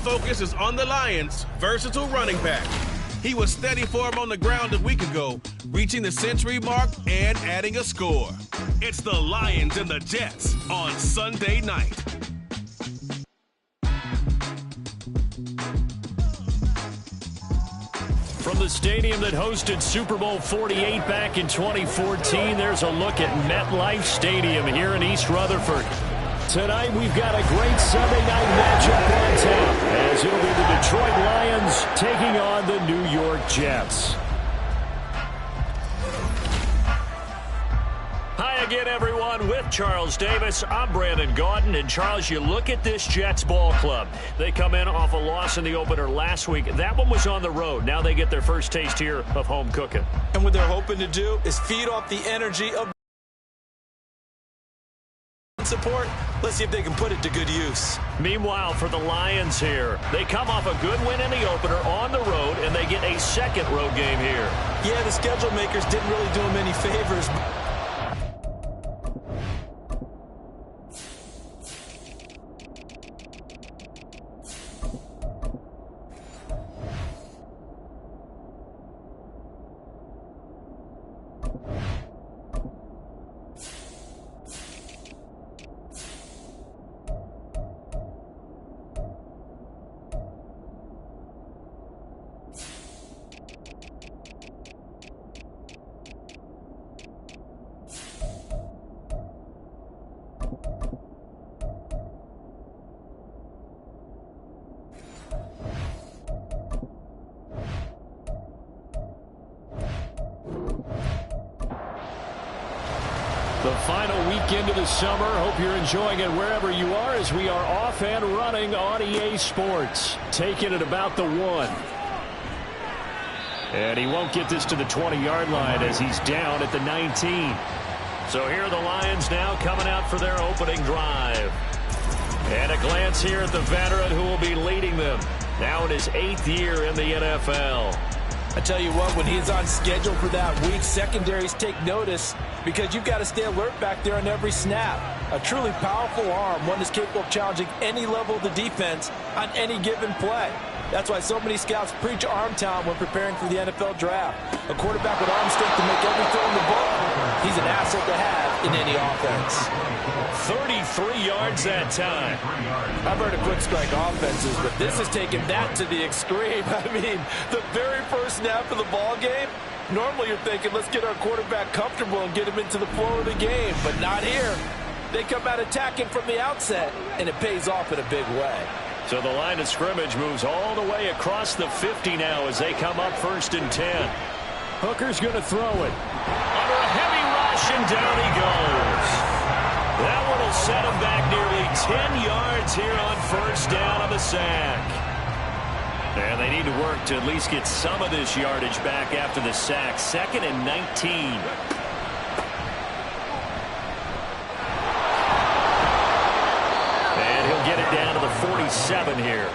focus is on the Lions' versatile running back. He was steady for him on the ground a week ago, reaching the century mark and adding a score. It's the Lions and the Jets on Sunday night. From the stadium that hosted Super Bowl 48 back in 2014, there's a look at MetLife Stadium here in East Rutherford. Tonight, we've got a great Sunday night matchup on tap, as it'll be the Detroit Lions taking on the New York Jets. Hi again, everyone. With Charles Davis, I'm Brandon Gaudin. And, Charles, you look at this Jets ball club. They come in off a loss in the opener last week. That one was on the road. Now they get their first taste here of home cooking. And what they're hoping to do is feed off the energy of support. Let's see if they can put it to good use. Meanwhile, for the Lions here, they come off a good win in the opener on the road, and they get a second road game here. Yeah, the schedule makers didn't really do them any favors. The final weekend of the summer. Hope you're enjoying it wherever you are, as we are off and running on EA Sports. Taking it about the 1. And he won't get this to the 20-yard line as he's down at the 19. So here are the Lions now coming out for their opening drive. And a glance here at the veteran who will be leading them. Now in his 8th year in the NFL. I tell you what, when he's on schedule for that week, secondaries take notice because you've got to stay alert back there on every snap. A truly powerful arm, one that's capable of challenging any level of the defense on any given play. That's why so many scouts preach arm talent when preparing for the NFL draft. A quarterback with arm strength to make every throw in the book, he's an asset to have in any offense. 33 yards that time. I've heard of quick strike offenses, but this has taken that to the extreme. I mean, the very first snap of the ball game, normally you're thinking, let's get our quarterback comfortable and get him into the flow of the game, but not here. They come out attacking from the outset, and it pays off in a big way. So the line of scrimmage moves all the way across the 50 now as they come up 1st and 10. Hooker's going to throw it. Under a heavy rush, and down he goes. That one will set him back nearly 10 yards here on 1st down on the sack. And they need to work to at least get some of this yardage back after the sack. 2nd and 19. Get it down to the 47 here.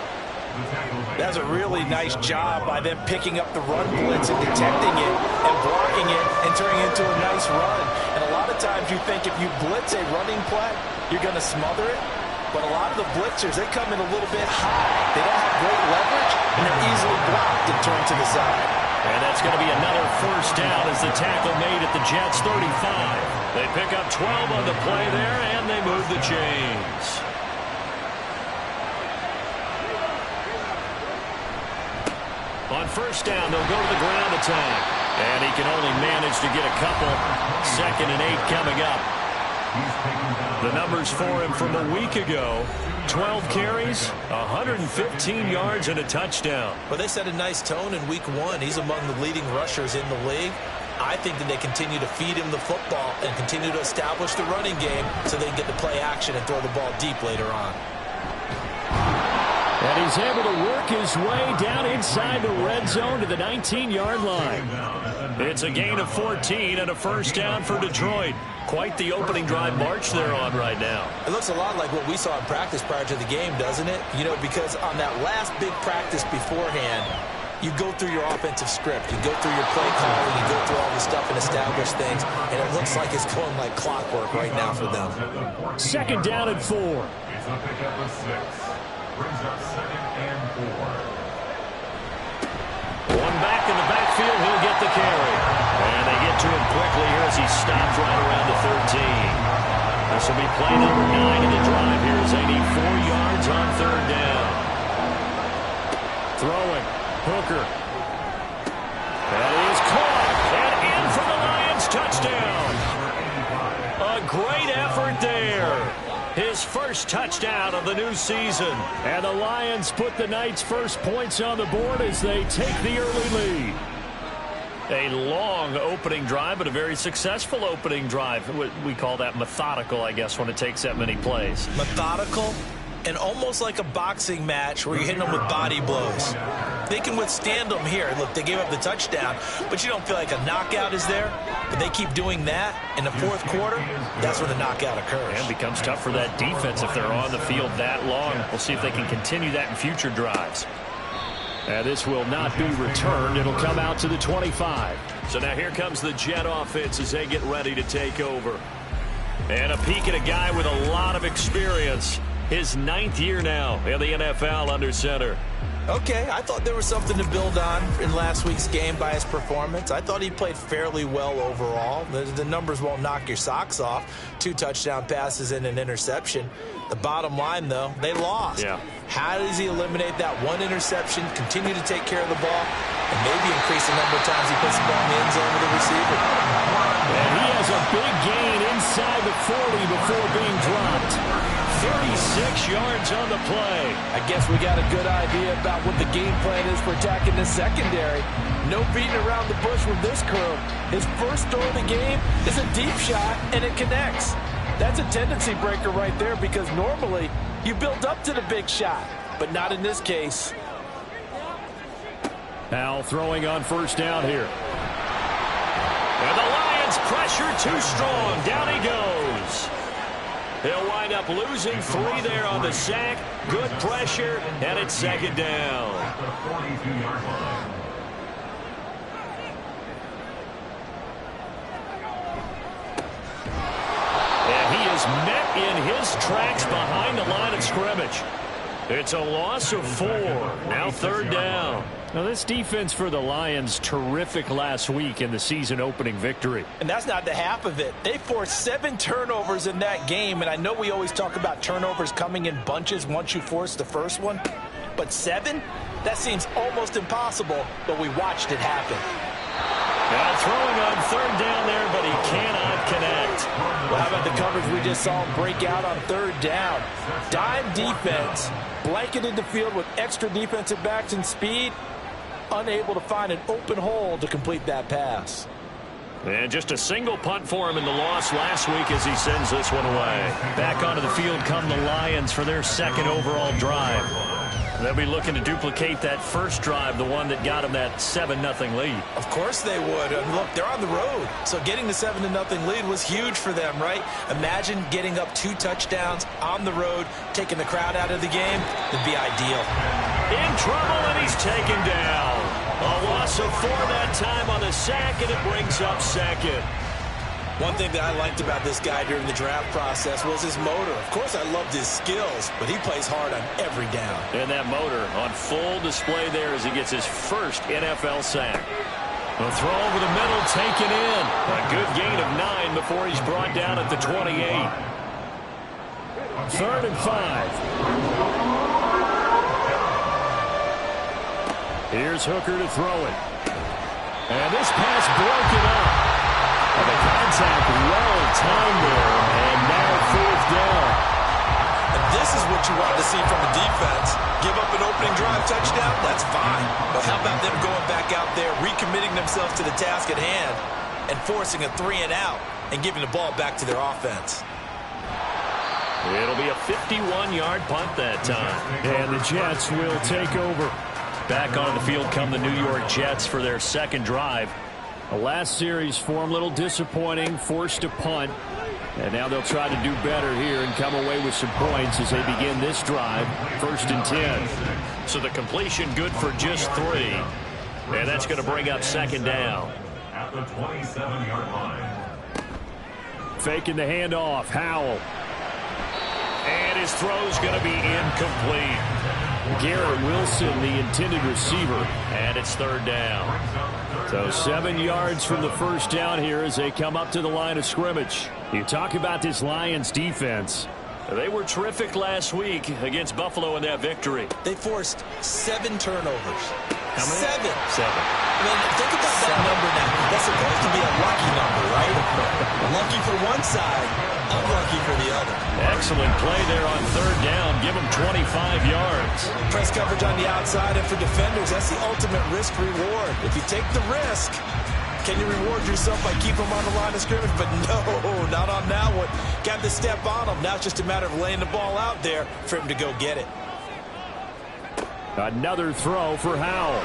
That's a really nice job by them picking up the run blitz and detecting it and blocking it and turning it into a nice run. And a lot of times you think if you blitz a running play, you're going to smother it. But a lot of the blitzers, they come in a little bit high. They don't have great leverage, and they're easily blocked and turned to the side. And that's going to be another 1st down as the tackle made at the Jets 35. They pick up 12 on the play there, and they move the chains. On 1st down, they'll go to the ground attack. And he can only manage to get a couple. 2nd and 8 coming up. The numbers for him from a week ago: 12 carries, 115 yards, and a touchdown. Well, they set a nice tone in week 1. He's among the leading rushers in the league. I think that they continue to feed him the football and continue to establish the running game so they can get to play action and throw the ball deep later on. And he's able to work his way down inside the red zone to the 19-yard line. It's a gain of 14 and a 1st down for Detroit. Quite the opening drive march they're on right now. It looks a lot like what we saw in practice prior to the game, doesn't it? You know, because on that last big practice beforehand, you go through your offensive script. You go through your play calling. You go through all this stuff and establish things. And it looks like it's going like clockwork right now for them. 2nd down and 4. He's going to pick up a 6. Brings up 2nd and One back in the backfield. He'll get the carry. And they get to him quickly here as he stops right around the 13. This will be play number 9 in the drive here as they need 4 yards on third down. Throwing. Hooker. That is caught. And in for the Lions. Touchdown. A great effort there. His first touchdown of the new season. And the Lions put the Knights' first points on the board as they take the early lead. A long opening drive, but a very successful opening drive. We call that methodical, I guess, when it takes that many plays. Methodical and almost like a boxing match where you're hitting them with body blows. They can withstand them here. Look, they gave up the touchdown, but you don't feel like a knockout is there. But they keep doing that in the fourth quarter. That's when the knockout occurs. And it becomes tough for that defense if they're on the field that long. We'll see if they can continue that in future drives. And this will not be returned. It'll come out to the 25. So now here comes the Jet offense as they get ready to take over. And a peek at a guy with a lot of experience. His 9th year now in the NFL under center. Okay, I thought there was something to build on in last week's game by his performance. I thought he played fairly well overall. The numbers won't knock your socks off. 2 touchdown passes and an interception. The bottom line, though, they lost. Yeah. How does he eliminate that 1 interception, continue to take care of the ball, and maybe increase the number of times he puts the ball in the end zone with the receiver? And he has a big gain inside the 40 before being dropped. 36 yards on the play. I guess we got a good idea about what the game plan is for attacking this secondary. No beating around the bush with this crew. His first throw of the game is a deep shot, and it connects. That's a tendency breaker right there because normally you build up to the big shot, but not in this case. Now throwing on first down here. And the Lions pressure too strong. Down he goes. He'll wind up losing 3 there on the sack. Good pressure, and it's second down. And he is met in his tracks behind the line of scrimmage. It's a loss of 4. Now third down. Now this defense for the Lions, terrific last week in the season opening victory. And that's not the half of it. They forced 7 turnovers in that game, and I know we always talk about turnovers coming in bunches once you force the first one, but 7? That seems almost impossible, but we watched it happen. Now throwing on third down there, but he cannot connect. Well, how about the coverage we just saw him break out on third down? Dime defense, blanketed the field with extra defensive backs and speed, unable to find an open hole to complete that pass. And just a single punt for him in the loss last week as he sends this one away. Back onto the field come the Lions for their second overall drive. They'll be looking to duplicate that first drive, the one that got them that 7-0 lead. Of course they would. And look, they're on the road. So getting the 7-0 lead was huge for them, right? Imagine getting up 2 touchdowns on the road, taking the crowd out of the game. It'd be ideal. In trouble, and he's taken down. A loss of 4 that time on the sack, and it brings up second. One thing that I liked about this guy during the draft process was his motor. Of course, I loved his skills, but he plays hard on every down. And that motor on full display there as he gets his first NFL sack. A throw over the middle, taken in. A good gain of 9 before he's brought down at the 28. 3rd and 5. Here's Hooker to throw it. And this pass broken up. And the contact well timed there, and now 4th down. And this is what you want to see from a defense. Give up an opening drive touchdown, that's fine. But how about them going back out there, recommitting themselves to the task at hand, and forcing a 3-and-out, and giving the ball back to their offense? It'll be a 51-yard punt that time. And the Jets will take over. Back on the field come the New York Jets for their second drive. The last series for them, a little disappointing, forced a punt. And now they'll try to do better here and come away with some points as they begin this drive. 1st and 10. So the completion good for just 3. And that's going to bring up second down. At the 27-yard line. Faking the handoff, Howell. And his throw's going to be incomplete. Garrett Wilson, the intended receiver, and it's third down. So 7 yards from the first down here as they come up to the line of scrimmage. You talk about this Lions defense. They were terrific last week against Buffalo in that victory. They forced 7 turnovers. How many? 7. I mean, think about that number now. That's supposed to be a lucky number, right? Lucky for one side, unlucky for the other. Excellent play there on third down. Give them 25 yards. Press coverage on the outside, and for defenders, that's the ultimate risk-reward. If you take the risk, can you reward yourself by keeping them on the line of scrimmage? But no, not on that one. Got to step on them. Now it's just a matter of laying the ball out there for him to go get it. Another throw for Howell.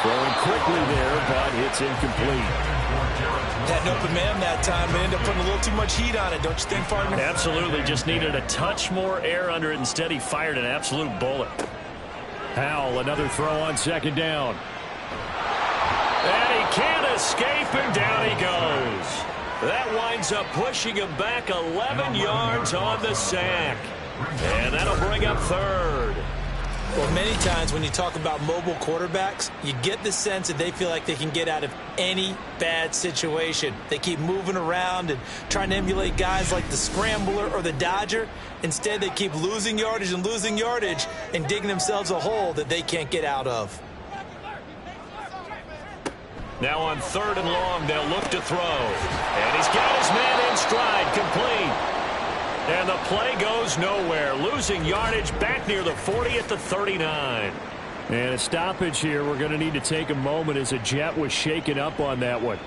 Throwing quickly there, but it's incomplete. Had an open man that time and ended up putting a little too much heat on it, don't you think, partner? Absolutely. Just needed a touch more air under it. Instead, he fired an absolute bullet. Howell, another throw on second down. And he can't escape, and down he goes. That winds up pushing him back 11 yards on the sack. And that'll bring up third. Well, many times when you talk about mobile quarterbacks, you get the sense that they feel like they can get out of any bad situation. They keep moving around and trying to emulate guys like the Scrambler or the Dodger. Instead, they keep losing yardage and digging themselves a hole that they can't get out of. Now on third and long, they'll look to throw. And he's got his man in stride, complete. And the play goes nowhere. Losing yardage back near the 40 at the 39. And a stoppage here. We're going to need to take a moment as a Jet was shaken up on that one.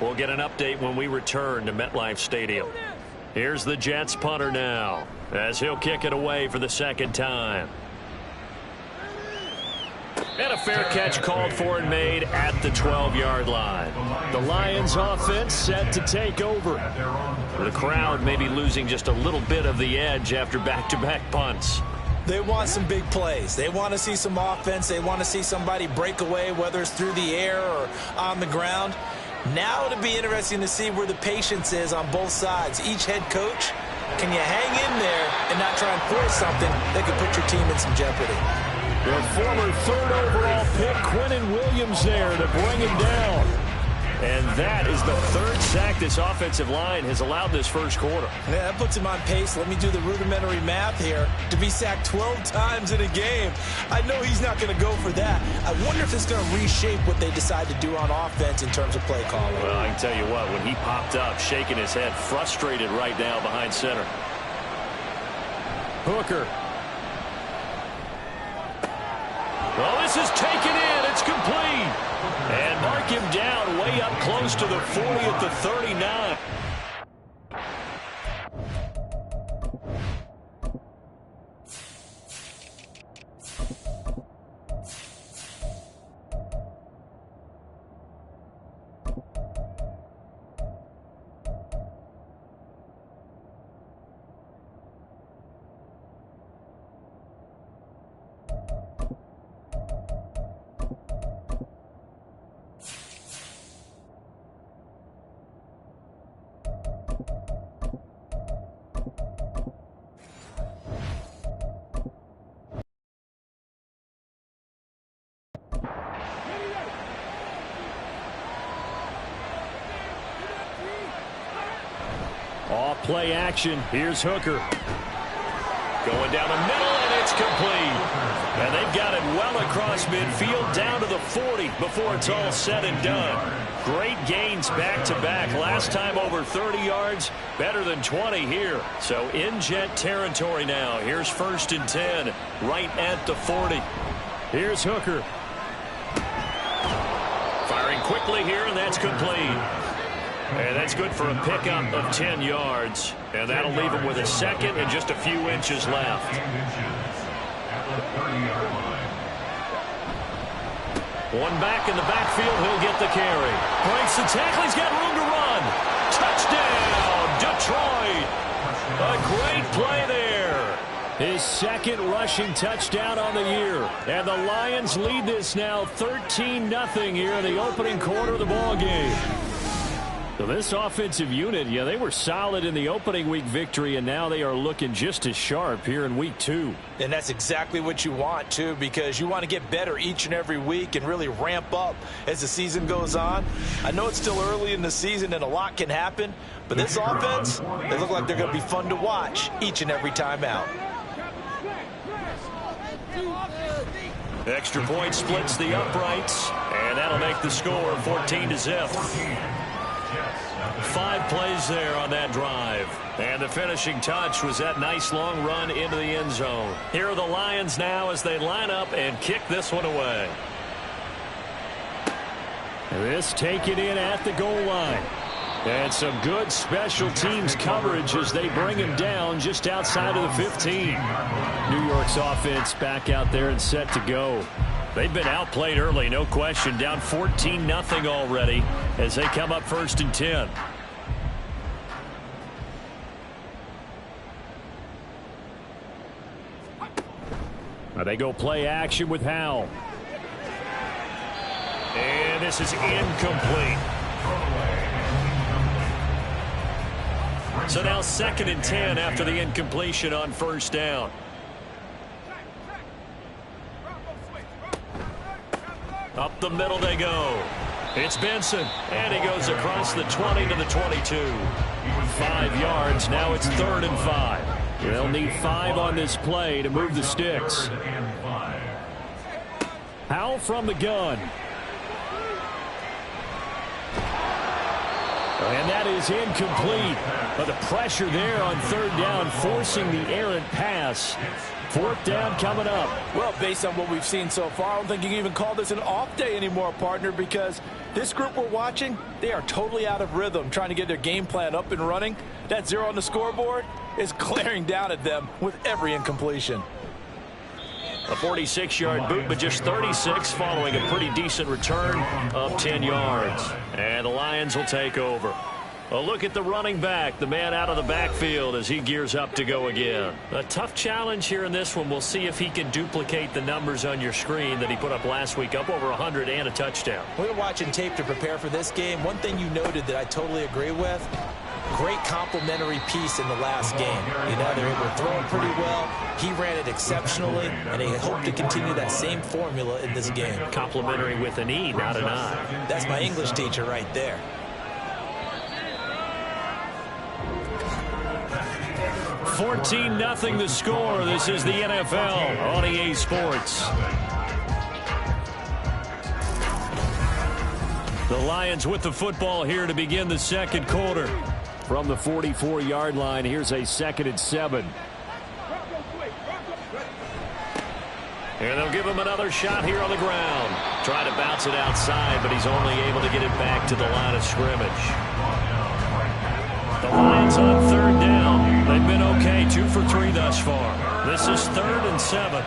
We'll get an update when we return to MetLife Stadium. Here's the Jets punter now as he'll kick it away for the second time. And a fair catch called for and made at the 12-yard line. The Lions offense set to take over. The crowd may be losing just a little bit of the edge after back-to-back punts. They want some big plays. They want to see some offense. They want to see somebody break away, whether it's through the air or on the ground. Now it'll be interesting to see where the patience is on both sides. Each head coach, can you hang in there and not try and force something that could put your team in some jeopardy? The former third overall pick, Quinnen Williams, there to bring him down. And that is the third sack this offensive line has allowed this first quarter. Yeah, that puts him on pace. Let me do the rudimentary math here. To be sacked 12 times in a game, I know he's not going to go for that. I wonder if it's going to reshape what they decide to do on offense in terms of play calling. Well, I can tell you what, when he popped up, shaking his head, frustrated right now behind center. Hooker. Well, this is taken in. It's complete. And mark him down way up close to the 40 at the 39. Off play action. Here's Hooker. Going down the middle, and it's complete. And they've got it well across midfield down to the 40 before it's all said and done. Great gains back-to-back. Last time over 30 yards, better than 20 here. So in Jet territory now. Here's 1st and 10, right at the 40. Here's Hooker. Firing quickly here, and that's complete. And that's good for a pickup of 10 yards. And that'll leave him with a second and just a few inches left. One back in the backfield, he'll get the carry. Breaks the tackle, he's got room to run. Touchdown, Detroit. A great play there. His second rushing touchdown on the year. And the Lions lead this now 13-0 here in the opening quarter of the ball game. So this offensive unit, yeah, they were solid in the opening week victory, and now they are looking just as sharp here in week 2. And that's exactly what you want, too, because you want to get better each and every week and really ramp up as the season goes on. I know it's still early in the season and a lot can happen, but this offense, they look like they're going to be fun to watch each and every time out. Extra point splits the uprights, and that'll make the score 14-0. 5 plays there on that drive. And the finishing touch was that nice long run into the end zone. Here are the Lions now as they line up and kick this one away. This taken in at the goal line. And some good special teams coverage as they bring him down just outside of the 15. New York's offense back out there and set to go. They've been outplayed early, no question. Down 14-0 already as they come up 1st and 10. They go play action with Howell. And this is incomplete. So now 2nd and 10 after the incompletion on 1st down. Up the middle they go. It's Benson, and he goes across the 20 to the 22. 5 yards, now it's 3rd and 5. They'll need 5 on this play to move the sticks. Howell from the gun. And that is incomplete. But the pressure there on 3rd down, forcing the errant pass. 4th down coming up. Well, based on what we've seen so far, I don't think you can even call this an off day anymore, partner, because this group we're watching, they are totally out of rhythm, trying to get their game plan up and running. That 0 on the scoreboard is glaring down at them with every incompletion. A 46-yard boot, but just 36 following a pretty decent return of 10 yards. And the Lions will take over. A look at the running back, the man out of the backfield as he gears up to go again. A tough challenge here in this one. We'll see if he can duplicate the numbers on your screen that he put up last week, up over 100 and a touchdown. We're watching tape to prepare for this game. One thing you noted that I totally agree with, great complementary piece in the last game. You know, they're able to throw it pretty well. He ran it exceptionally, and they hope to continue that same formula in this game. Complimentary with an E, not an I. That's my English teacher right there. 14-0 the score. This is the NFL on EA Sports. The Lions with the football here to begin the 2nd quarter. From the 44-yard line, here's a 2nd and 7. And they'll give him another shot here on the ground. Trying to bounce it outside, but he's only able to get it back to the line of scrimmage. The Lions on 3rd down. They've been okay, 2 for 3 thus far. This is 3rd and 7.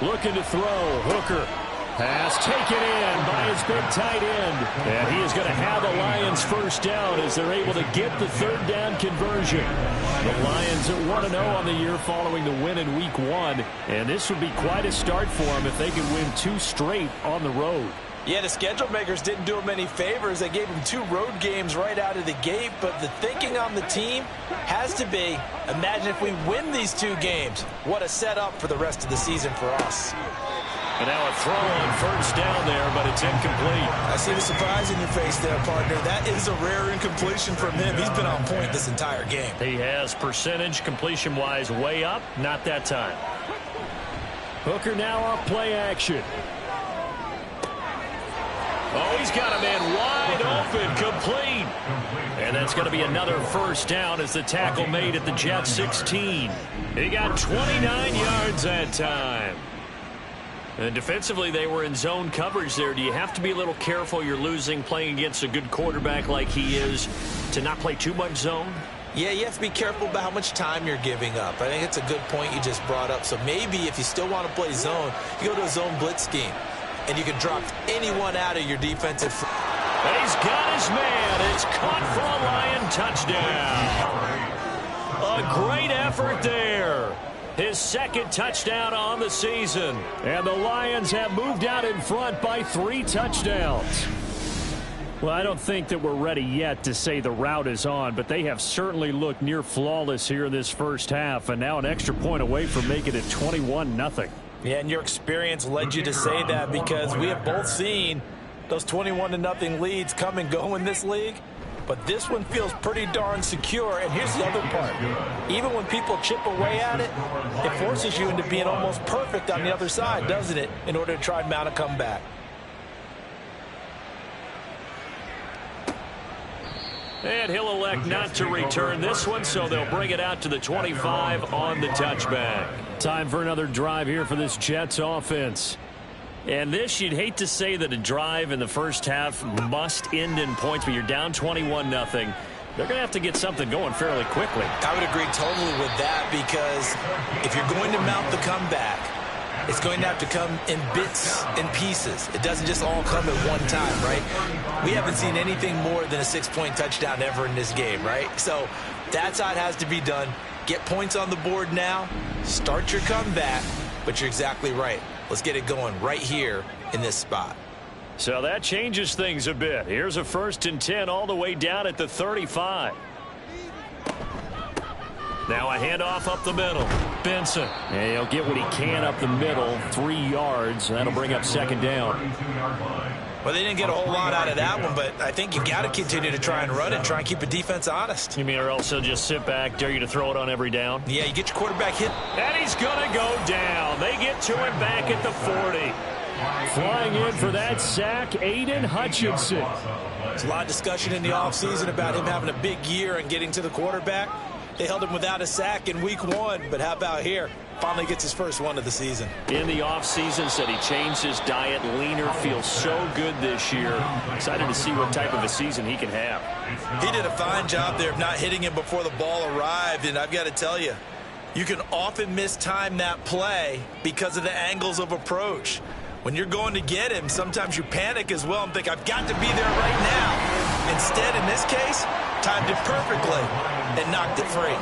Looking to throw. Hooker. Pass taken in by his big tight end. And he is going to have the Lions 1st down as they're able to get the 3rd down conversion. The Lions at 1-0 on the year following the win in week 1. And this would be quite a start for them if they can win 2 straight on the road. Yeah, the schedule makers didn't do him any favors. They gave him 2 road games right out of the gate, but the thinking on the team has to be, imagine if we win these 2 games. What a setup for the rest of the season for us. And now a throw on 1st down there, but it's incomplete. I see the surprise in your face there, partner. That is a rare incompletion from him. He's been on point this entire game. He has percentage completion-wise way up, not that time. Hooker now off play action. Oh, he's got a man wide open, complete. And that's going to be another 1st down as the tackle made at the Jets 16. He got 29 yards that time. And defensively, they were in zone coverage there. Do you have to be a little careful? You're losing playing against a good quarterback like he is to not play too much zone? Yeah, you have to be careful about how much time you're giving up. I think it's a good point you just brought up. So maybe if you still want to play zone, you go to a zone blitz scheme. And you can drop anyone out of your defensive. He's got his man. It's caught for a Lion touchdown. A great effort there. His 2nd touchdown on the season. And the Lions have moved out in front by 3 touchdowns. Well, I don't think that we're ready yet to say the route is on, but they have certainly looked near flawless here in this first half, and now an extra point away from making it 21-0. Yeah, and your experience led you to say that, because we have both seen those 21-0 leads come and go in this league. But this one feels pretty darn secure. And here's the other part. Even when people chip away at it, it forces you into being almost perfect on the other side, doesn't it, in order to try and mount a comeback. And he'll elect not to return this one, so they'll bring it out to the 25 on the touchback. Time for another drive here for this Jets offense. And this, you'd hate to say that a drive in the first half must end in points, but you're down 21-0. They're going to have to get something going fairly quickly. I would agree totally with that, because if you're going to mount the comeback, it's going to have to come in bits and pieces. It doesn't just all come at one time, right? We haven't seen anything more than a 6-point touchdown ever in this game, right? So that's how it has to be done. Get points on the board now, start your comeback, but you're exactly right. Let's get it going right here in this spot. So that changes things a bit. Here's a 1st and 10 all the way down at the 35. Now a handoff up the middle. Benson. And he'll get what he can up the middle. 3 yards. That'll bring up 2nd down. Well, they didn't get a whole lot out of that one, but I think you got to continue to try and run it, try and keep the defense honest. You mean, or else he'll just sit back, dare you to throw it on every down? Yeah, you get your quarterback hit. And he's going to go down. They get to him back at the 40. Flying in for that sack, Aiden Hutchinson. There's a lot of discussion in the offseason about him having a big year and getting to the quarterback. They held him without a sack in week 1, but how about here? Finally gets his first one of the season. In the offseason, said he changed his diet, leaner, feels so good this year. Excited to see what type of a season he can have. He did a fine job there of not hitting him before the ball arrived, and I've got to tell you, you can often mistime that play because of the angles of approach. When you're going to get him, sometimes you panic as well and think, I've got to be there right now. Instead, in this case, timed it perfectly and knocked it free.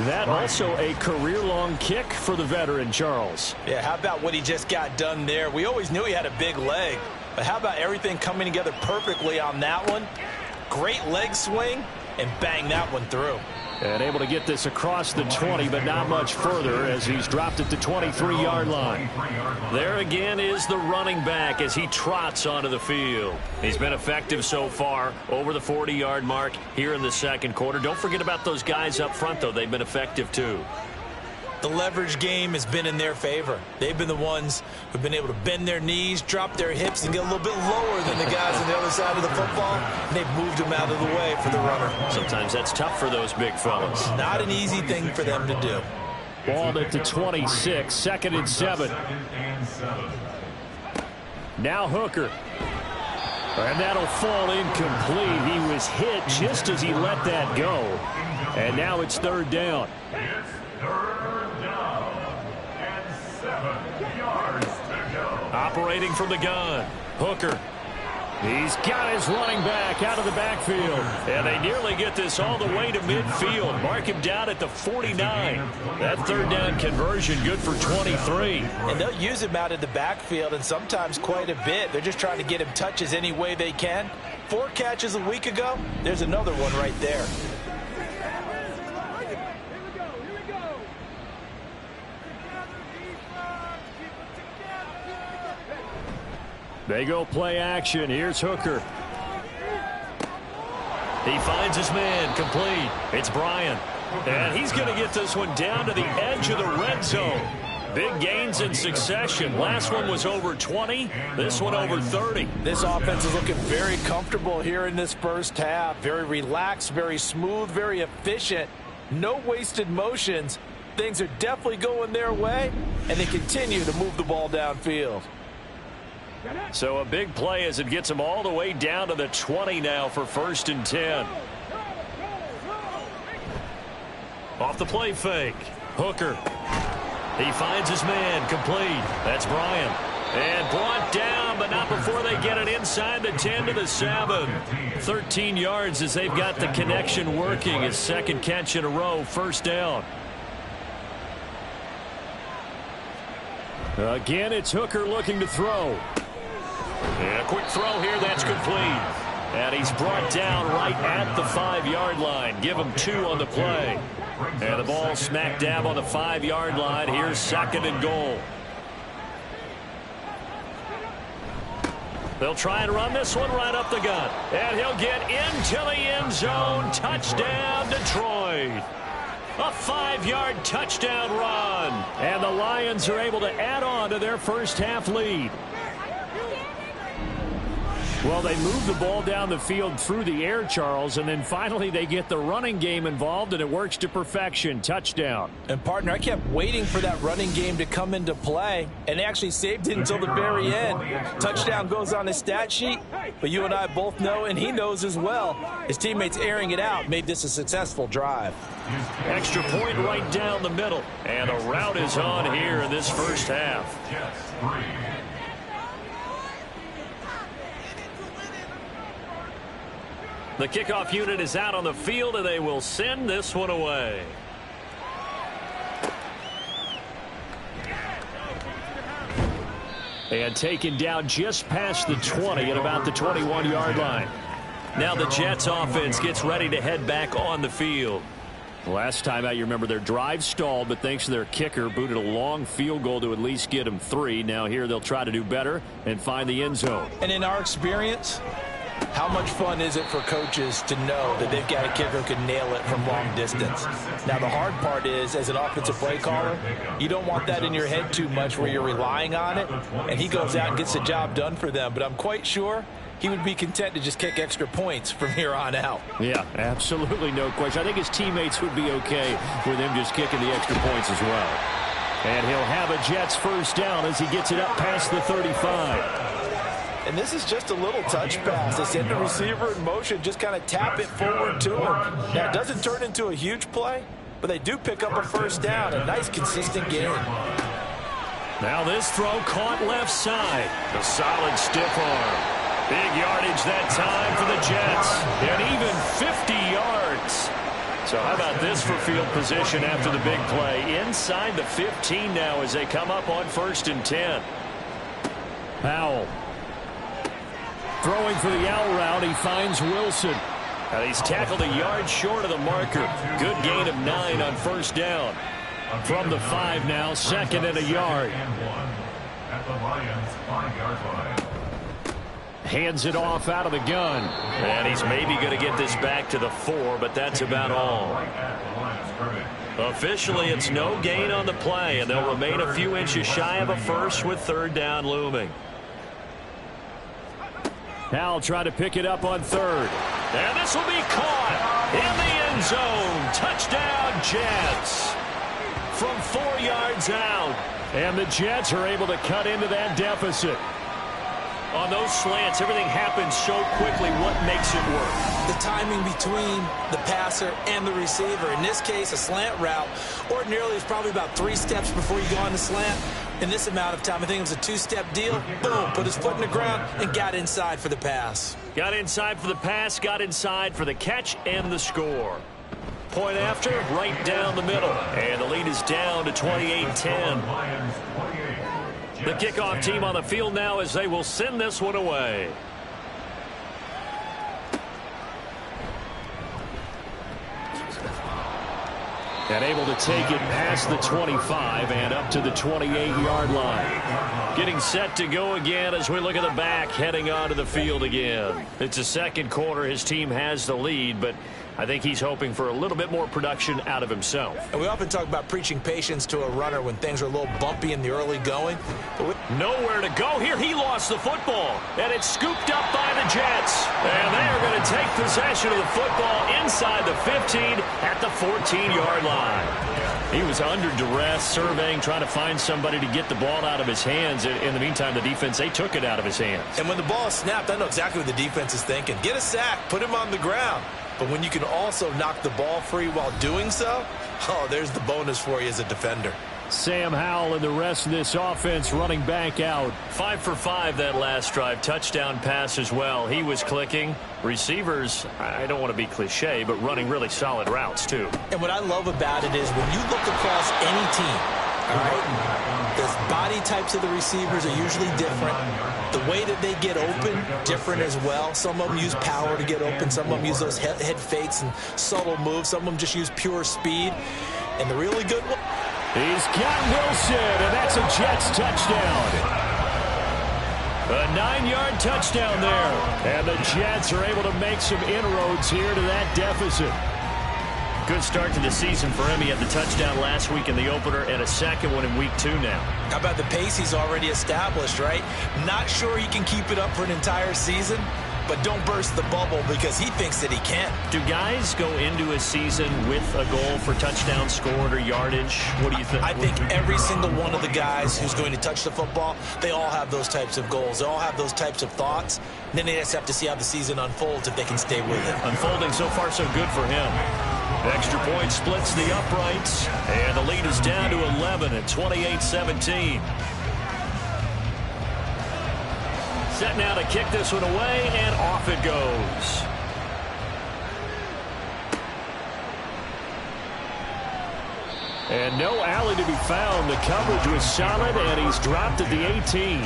That also a career-long kick for the veteran, Charles. Yeah, how about what he just got done there? We always knew he had a big leg, but how about everything coming together perfectly on that one? Great leg swing, and bang that one through. And able to get this across the 20, but not much further as he's dropped at the 23-yard line. There again is the running back as he trots onto the field. He's been effective so far over the 40-yard mark here in the 2nd quarter. Don't forget about those guys up front, though. They've been effective, too. The leverage game has been in their favor. They've been the ones who've been able to bend their knees, drop their hips, and get a little bit lower than the guys on the other side of the football. And they've moved them out of the way for the runner. Sometimes that's tough for those big fellas. Not an easy thing for them to do. Ball at the 26, 2nd and 7. Now Hooker. And that'll fall incomplete. He was hit just as he let that go. And now it's 3rd down. Operating from the gun, Hooker. He's got his running back out of the backfield. And they nearly get this all the way to midfield. Mark him down at the 49. That 3rd down conversion good for 23. And they'll use him out of the backfield, and sometimes quite a bit. They're just trying to get him touches any way they can. 4 catches a week ago. There's another one right there. They go play action. Here's Hooker. He finds his man, complete. It's Bryant. And he's going to get this one down to the edge of the red zone. Big gains in succession. Last one was over 20. This one over 30. This offense is looking very comfortable here in this first half. Very relaxed, very smooth, very efficient. No wasted motions. Things are definitely going their way, and they continue to move the ball downfield. So a big play as it gets them all the way down to the 20 now for 1st and 10. Off the play fake. Hooker. He finds his man, complete. That's Bryant. And brought down, but not before they get it inside the 10 to the 7. 13 yards as they've got the connection working. His 2nd catch in a row, 1st down. Again, it's Hooker looking to throw. And a quick throw here, that's complete. And he's brought down right at the 5-yard line. Give him 2 on the play. And the ball smack dab on the 5-yard line. Here's 2nd and goal. They'll try and run this one right up the gut. And he'll get into the end zone. Touchdown, Detroit. A 5-yard touchdown run. And the Lions are able to add on to their first half lead. Well, they move the ball down the field through the air, Charles, and then finally they get the running game involved, and it works to perfection. Touchdown. And, partner, I kept waiting for that running game to come into play, and they actually saved it until the very end. Touchdown goes on his stat sheet, but you and I both know, and he knows as well, his teammates airing it out made this a successful drive. Extra point right down the middle, and a route is on here in this first half. The kickoff unit is out on the field, and they will send this one away. And taken down just past the 20 at about the 21-yard line. Now the Jets offense gets ready to head back on the field. Last time out, you remember their drive stalled, but thanks to their kicker, booted a long field goal to at least get them 3. Now here they'll try to do better and find the end zone. And in our experience, how much fun is it for coaches to know that they've got a kicker who can nail it from long distance? Now, the hard part is, as an offensive play caller, you don't want that in your head too much where you're relying on it, and he goes out and gets the job done for them. But I'm quite sure he would be content to just kick extra points from here on out. Yeah, absolutely no question. I think his teammates would be okay with him just kicking the extra points as well. And he'll have a Jets first down as he gets it up past the 35. And this is just a little touch pass. They send the receiver in motion, just kind of tap it forward to him. Now, it doesn't turn into a huge play, but they do pick up a first down. A nice, consistent game. Now this throw caught left side. A solid stiff arm. Big yardage that time for the Jets. And even 50 yards. So how about this for field position after the big play? Inside the 15 now as they come up on 1st and 10. Powell. Throwing for the out route, he finds Wilson. And he's tackled a yard short of the marker. Good gain of 9 on first down. From the 5 now, 2nd and a yard. At the Lions 5-yard line. Hands it off out of the gun. And he's maybe going to get this back to the 4, but that's about all. Officially, it's no gain on the play, and they'll remain a few inches shy of a first with 3rd down looming. Now try to pick it up on 3rd. And this will be caught in the end zone. Touchdown, Jets. From 4 yards out. And the Jets are able to cut into that deficit. On those slants, everything happens so quickly. What makes it work? The timing between the passer and the receiver. In this case, a slant route ordinarily is probably about 3 steps before you go on the slant. In this amount of time, I think it was a 2-step deal. Boom, put his foot in the ground and got inside for the pass. Got inside for the pass, got inside for the catch and the score. Point after, right down the middle. And the lead is down to 28-10. The kickoff team on the field now as they will send this one away. And able to take it past the 25 and up to the 28-yard line. Getting set to go again as we look at the back heading onto the field again. It's a 2nd quarter. His team has the lead, but I think he's hoping for a little bit more production out of himself. And we often talk about preaching patience to a runner when things are a little bumpy in the early going. But nowhere to go here. He lost the football, and it's scooped up by the Jets. And they are going to take possession of the football inside the 15 at the 14-yard line. He was under duress, surveying, trying to find somebody to get the ball out of his hands. In the meantime, the defense, they took it out of his hands. And when the ball is snapped, I know exactly what the defense is thinking. Get a sack, put him on the ground. But when you can also knock the ball free while doing so, oh, there's the bonus for you as a defender. Sam Howell and the rest of this offense running back out. 5 for 5 that last drive. Touchdown pass as well. He was clicking. Receivers, I don't want to be cliche, but running really solid routes too. And what I love about it is when you look across any team, all right, The body types of the receivers are usually different. The way that they get open, different as well. Some of them use power to get open. Some of them use those head fakes and subtle moves. Some of them just use pure speed. And the really good one. He's got Wilson, and that's a Jets touchdown. A 9-yard touchdown there. And the Jets are able to make some inroads here to that deficit. Good start to the season for him. He had the touchdown last week in the opener and a second one in week 2 now. How about the pace he's already established, right? Not sure he can keep it up for an entire season, but don't burst the bubble because he thinks that he can. Do guys go into a season with a goal for touchdown scored or yardage? What do you think? I think every single one of the guys who's going to touch the football, they all have those types of goals. They all have those types of thoughts. And then they just have to see how the season unfolds if they can stay with it. Unfolding so far so good for him. Extra point splits the uprights, and the lead is down to 11 at 28-17. Set now to kick this one away, and off it goes. And no alley to be found. The coverage was solid, and he's dropped at the 18.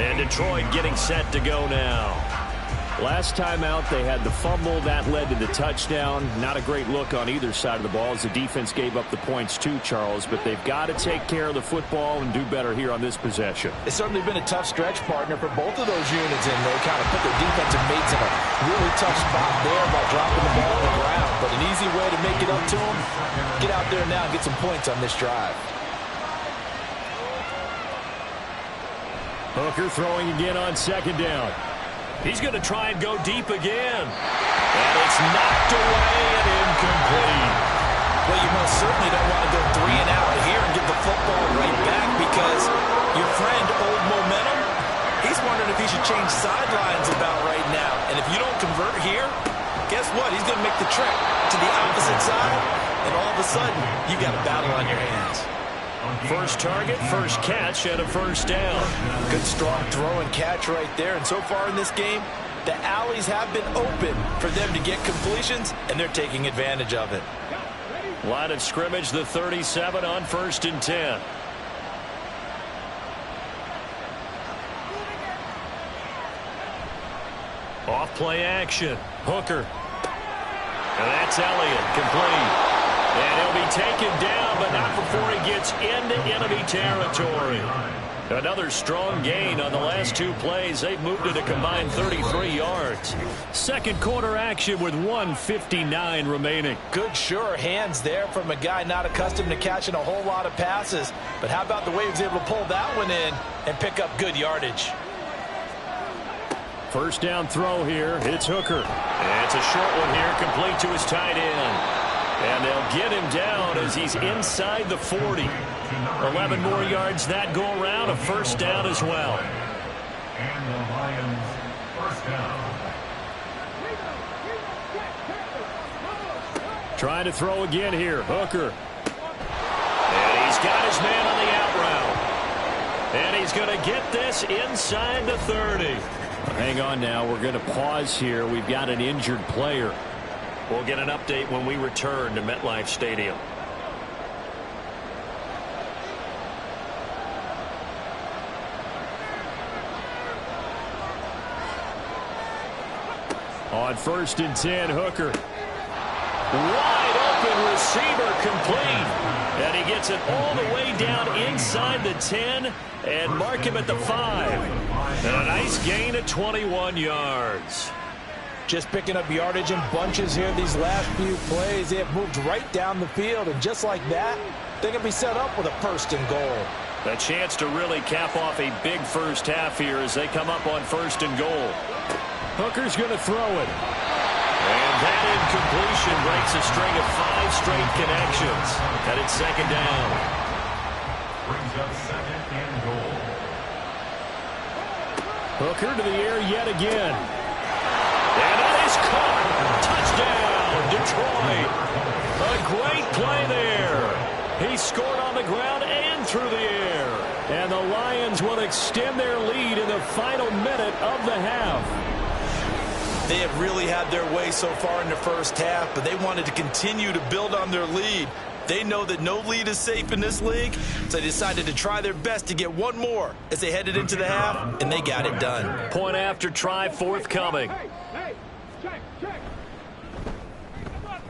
And Detroit getting set to go now. Last time out, they had the fumble. That led to the touchdown. Not a great look on either side of the ball as the defense gave up the points too, Charles. But they've got to take care of the football and do better here on this possession. It's certainly been a tough stretch, partner, for both of those units, and they kind of put their defensive mates in a really tough spot there by dropping the ball on the ground. But an easy way to make it up to them, get out there now and get some points on this drive. Hooker throwing again on second down. He's going to try and go deep again. And it's knocked away and incomplete. Well, you most certainly don't want to go 3 and out here and get the football right back because your friend, Old Momentum, he's wondering if he should change sidelines about right now. And if you don't convert here, guess what? He's going to make the trek to the opposite side, and all of a sudden, you got a battle on your hands. First target, first catch, and a first down. Good strong throw and catch right there. And so far in this game, the alleys have been open for them to get completions, and they're taking advantage of it. Line of scrimmage, the 37 on 1st and 10. Off play action. Hooker. And that's Elliott, complete. And he'll be taken down, but not before he gets into enemy territory. Another strong gain on the last 2 plays. They've moved it a combined 33 yards. Second quarter action with 1:59 remaining. Good, sure hands there from a guy not accustomed to catching a whole lot of passes. But how about the way he was able to pull that one in and pick up good yardage? First down throw here. It's Hooker. And it's a short one here, complete to his tight end. And they'll get him down as he's inside the 40. 11 more yards that go around, a first down as well. And the Lions first down. Trying to throw again here, Hooker. And he's got his man on the out route. And he's going to get this inside the 30. Hang on now, we're going to pause here. We've got an injured player. We'll get an update when we return to MetLife Stadium. On 1st and 10, Hooker. Wide open receiver, complete. And he gets it all the way down inside the 10 and mark him at the 5. And a nice gain of 21 yards. Just picking up yardage in bunches here these last few plays. They have moved right down the field, and just like that, they can be set up with a 1st and goal. A chance to really cap off a big first half here as they come up on 1st and goal. Hooker's going to throw it. And that incompletion breaks a string of 5 straight connections. And it's 2nd down. Brings up 2nd and goal. Hooker to the air yet again. And that is caught. Touchdown, Detroit. A great play there. He scored on the ground and through the air. And the Lions will extend their lead in the final minute of the half. They have really had their way so far in the first half, but they wanted to continue to build on their lead. They know that no lead is safe in this league, so they decided to try their best to get one more as they headed into the half, and they got it done. Point after try forthcoming.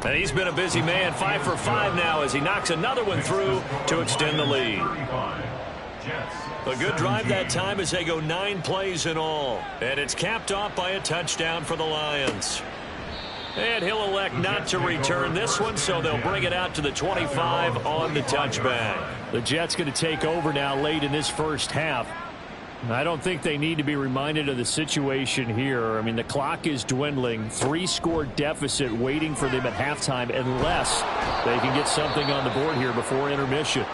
And he's been a busy man, 5 for 5 now as he knocks another one through to extend the lead. A good drive that time as they go 9 plays in all. And it's capped off by a touchdown for the Lions. And he'll elect not to return this one, so they'll bring it out to the 25 on the touchback. The Jets going to take over now late in this first half. I don't think they need to be reminded of the situation here. I mean, the clock is dwindling. 3-score deficit waiting for them at halftime unless they can get something on the board here before intermission.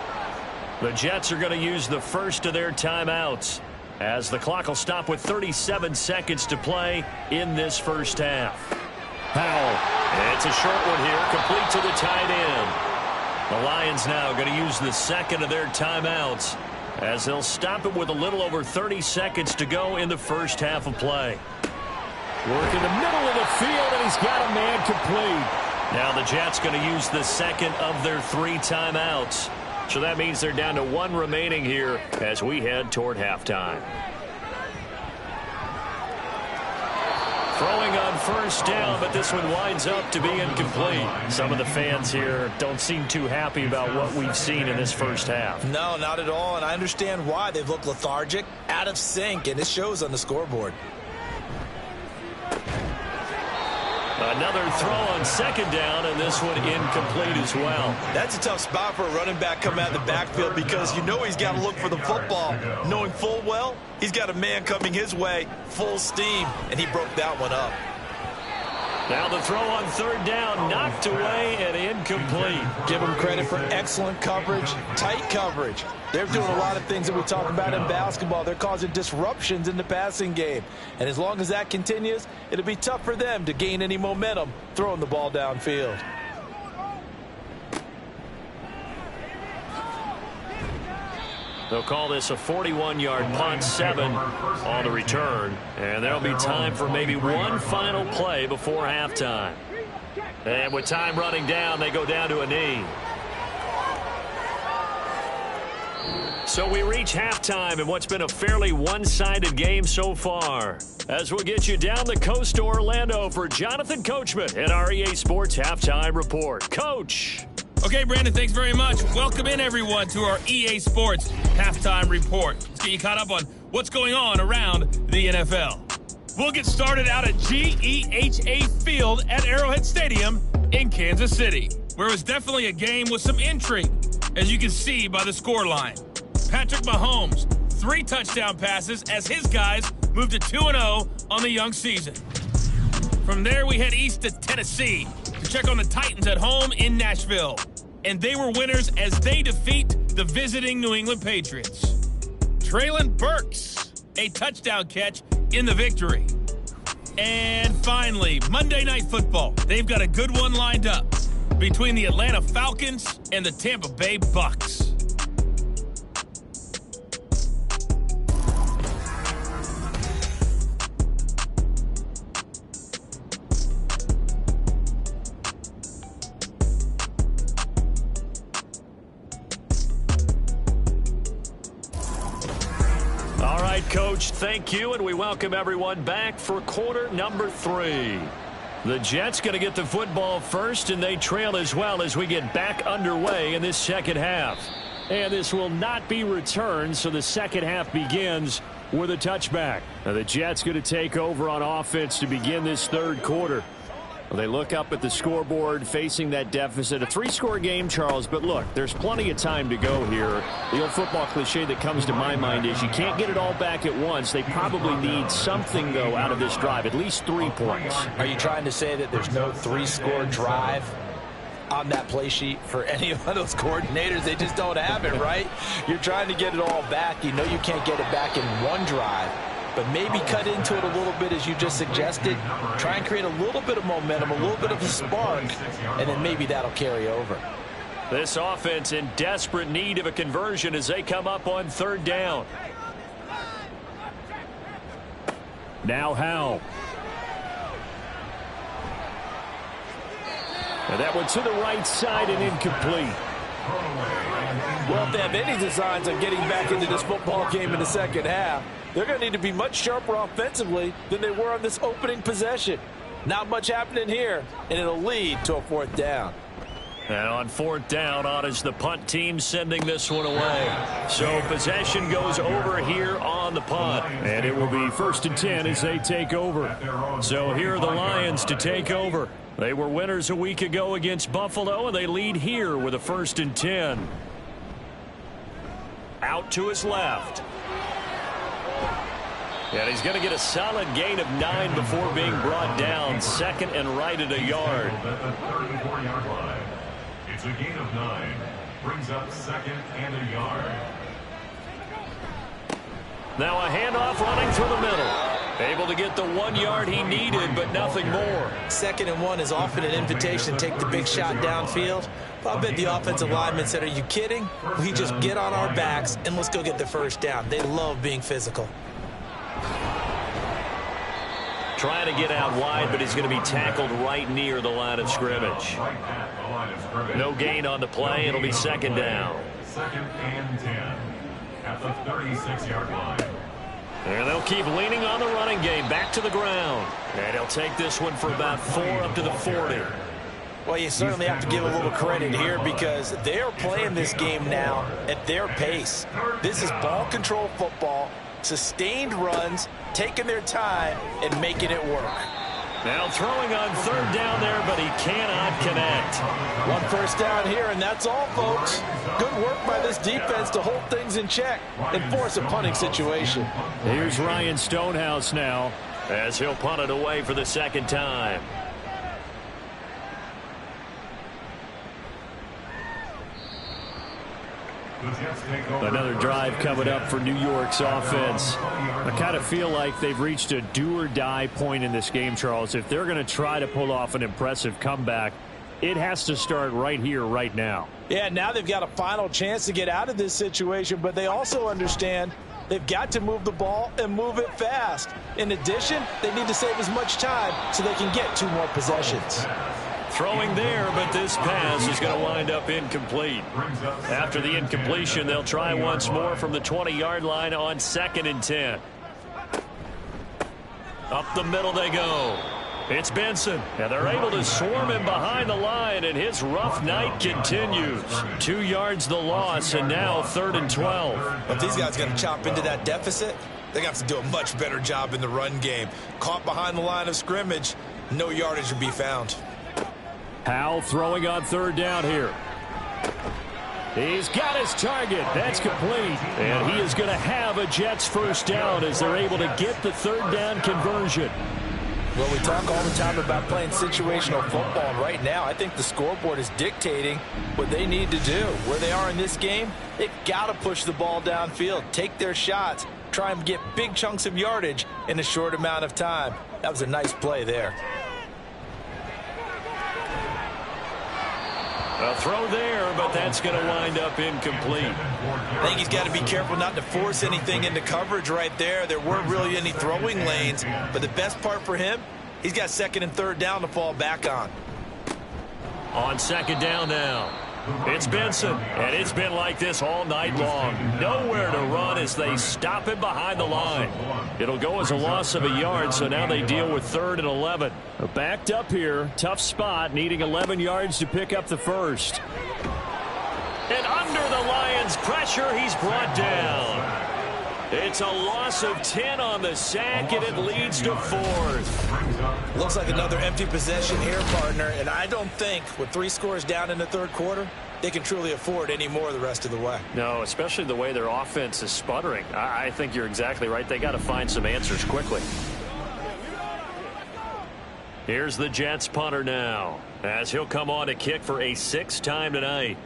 The Jets are going to use the first of their timeouts as the clock will stop with 37 seconds to play in this first half. Powell. It's a short one here, complete to the tight end. The Lions now going to use the second of their timeouts as they'll stop it with a little over 30 seconds to go in the first half of play. Work in the middle of the field, and he's got a man complete. Now the Jets going to use the second of their 3 timeouts. So that means they're down to 1 remaining here as we head toward halftime. Throwing on first down, but this one winds up to be incomplete. Some of the fans here don't seem too happy about what we've seen in this first half. No, not at all, and I understand why. They've looked lethargic, out of sync, and it shows on the scoreboard. Another throw on second down, and this one incomplete as well. That's a tough spot for a running back coming out of the backfield because you know he's got to look for the football, knowing full well he's got a man coming his way, full steam, and he broke that one up. Now the throw on third down, knocked away and incomplete. Give him credit for excellent coverage, tight coverage. They're doing a lot of things that we talk about in basketball. They're causing disruptions in the passing game. And as long as that continues, it'll be tough for them to gain any momentum throwing the ball downfield. They'll call this a 41-yard punt, 7 on the return. And there'll be time for maybe one final play before halftime. And with time running down, they go down to a knee. So we reach halftime in what's been a fairly one-sided game so far. As we'll get you down the coast to Orlando for Jonathan Coachman at our EA Sports Halftime Report. Coach. Okay, Brandon, thanks very much. Welcome in, everyone, to our EA Sports Halftime Report. Let's get you caught up on what's going on around the NFL. We'll get started out at GEHA Field at Arrowhead Stadium in Kansas City, where it was definitely a game with some intrigue, as you can see by the scoreline. Patrick Mahomes, 3 touchdown passes as his guys moved to 2-0 on the young season. From there, we head east to Tennessee to check on the Titans at home in Nashville. And they were winners as they defeat the visiting New England Patriots. Treylon Burks, a touchdown catch in the victory. And finally, Monday Night Football. They've got a good one lined up between the Atlanta Falcons and the Tampa Bay Bucks. Coach, thank you, and we welcome everyone back for quarter number 3. The Jets going to get the football first, and they trail as well as we get back underway in this second half. And this will not be returned, so the second half begins with a touchback. Now the Jets going to take over on offense to begin this third quarter. Well, they look up at the scoreboard facing that deficit. A 3-score game, Charles, but look, there's plenty of time to go here. The old football cliche that comes to my mind is you can't get it all back at once. They probably need something, though, out of this drive, at least 3 points. Are you trying to say that there's no 3-score drive on that play sheet for any of those coordinators? They just don't have it, right? You're trying to get it all back. You know you can't get it back in one drive. But maybe cut into it a little bit as you just suggested. Try and create a little bit of momentum, a little bit of a spark, and then maybe that'll carry over. This offense in desperate need of a conversion as they come up on third down. Now Howell. And that one to the right side and incomplete. Well, if they have any designs on getting back into this football game in the second half, they're going to need to be much sharper offensively than they were on this opening possession. Not much happening here, and it'll lead to a 4th down. And on 4th down, on is the punt team sending this one away. So possession goes over here on the punt. And it will be 1st and 10 as they take over. So here are the Lions to take over. They were winners a week ago against Buffalo, and they lead here with a 1st and 10. Out to his left. And he's going to get a solid gain of 9 before being brought down. 2nd and right at a yard. At the 34-yard line. It's a gain of 9. Brings up 2nd and a yard. Now a handoff running through the middle. Able to get the 1 yard he needed, but nothing more. 2nd and 1 is often an invitation to take the big shot downfield. I bet the offensive linemen said, are you kidding? We just get on our backs and let's go get the 1st down. They love being physical. Trying to get out wide, but he's going to be tackled right near the line of scrimmage. No gain on the play. It'll be 2nd down. 2nd and 10 at the 36-yard line. And they'll keep leaning on the running game. Back to the ground. And he'll take this one for about 4 up to the 40. Well, you certainly have to give a little credit here because they're playing this game now at their pace. This is ball control football, sustained runs, taking their time, and making it work. Now throwing on 3rd down there, but he cannot connect. 1 1st down here, and that's all, folks. Good work by this defense to hold things in check and force a punting situation. Here's Ryan Stonehouse now as he'll punt it away for the 2nd time. Another drive coming up for New York's offense. I kind of feel like they've reached a do-or-die point in this game, Charles. If they're going to try to pull off an impressive comeback, it has to start right here, right now. Yeah, now they've got a final chance to get out of this situation, but they also understand they've got to move the ball and move it fast. In addition, they need to save as much time so they can get 2 more possessions. Throwing there, but this pass is going to wind up incomplete. After the incompletion, they'll try once more from the 20-yard line on 2nd and 10. Up the middle they go. It's Benson, and they're able to swarm him behind the line, and his rough night continues. 2 yards the loss, and now 3rd and 12. If these guys are going to chop into that deficit, they're going to have to do a much better job in the run game. Caught behind the line of scrimmage, no yardage will be found. Howell throwing on 3rd down here. He's got his target. That's complete. And he is going to have a Jets 1st down as they're able to get the 3rd down conversion. Well, we talk all the time about playing situational football, and right now I think the scoreboard is dictating what they need to do. Where they are in this game, they've got to push the ball downfield, take their shots, try and get big chunks of yardage in a short amount of time. That was a nice play there. A throw there, but that's going to wind up incomplete. I think he's got to be careful not to force anything into coverage right there. There weren't really any throwing lanes, but the best part for him, he's got 2nd and 3rd down to fall back on. On 2nd down now, it's Benson, and it's been like this all night long. Nowhere to run as they stop him behind the line. It'll go as a loss of a yard, so now they deal with 3rd and 11. Backed up here, tough spot, needing 11 yards to pick up the 1st. And under the Lions' pressure, he's brought down. It's a loss of 10 on the sack, and it leads to 4th. Looks like another empty possession here, partner, and I don't think with 3 scores down in the 3rd quarter, they can truly afford any more the rest of the way. No, especially the way their offense is sputtering. I think you're exactly right. They got to find some answers quickly. Here's the Jets punter now, as he'll come on to kick for a 6th time tonight.